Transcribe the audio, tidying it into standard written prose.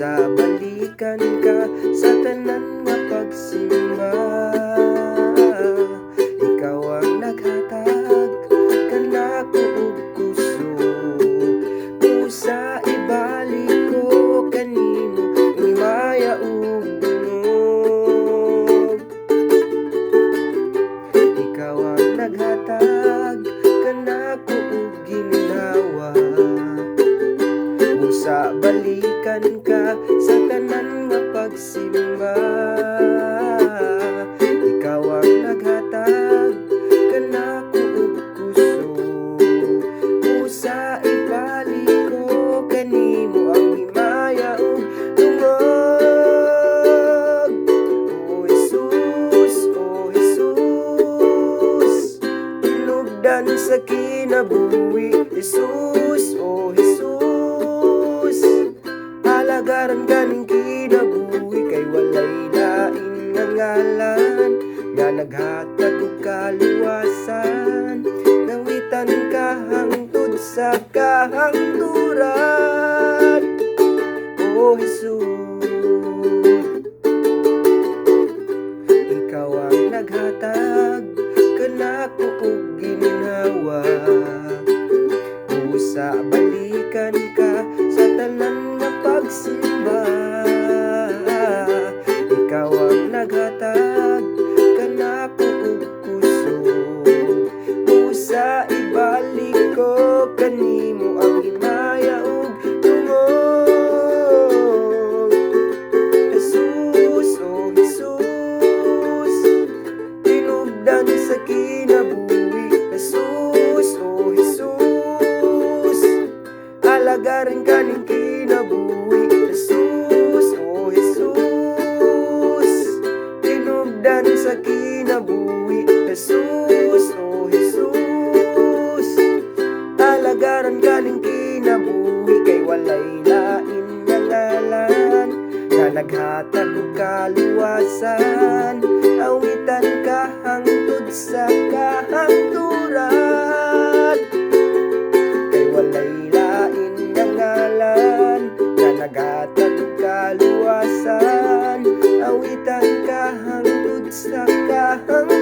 Usa balikan ka sa tanan nga pagsimba. Ikaw ang naghatag kanako og kusog. Usa ibalik ko kanimo himaya ug dungog. Ikaw ang naghatag kanako og ginhawa. Usa balikan ka sa tanan nga pagsimba. Ikaw ang naghatag kanako og kusog. Usa ibalik ko kanimo ang himaya ug dungog. O Jesus, o Jesus, tinubdan sa kinabuhi. Jesus, o Jesus, alagaran kaning kinabuhi. Kay walay lain nga ngalan nga naghatag og kaluwasan. Nawitan ka hangtod sa kahangturan. O Jesus, ikaw ang naghatag kanako og ginhawa. Usa balikan ka sa tanan nga pagsimba. Ikaw ang naghatag kanako og kusog. Usa ibalik ko kanimo ang himaya ug dungog. Jesus, oh Jesus, tinubdan sa kinabuhi. Jesus, oh Jesus, alagaran kaning kinabuhi. Jesus, oh Jesus, tinubdan sa kinabuhi. Jesus, oh Jesus, alagaran kaning kinabuhi. Kay walay lain nga ngalan nga naghatag og kaluwasan. Awitan ka hangtod sa kahangturan. Kay walay lain nga ngalan nga naghatag og kaluwasan. Awitan ka hangtod sa kahangturan.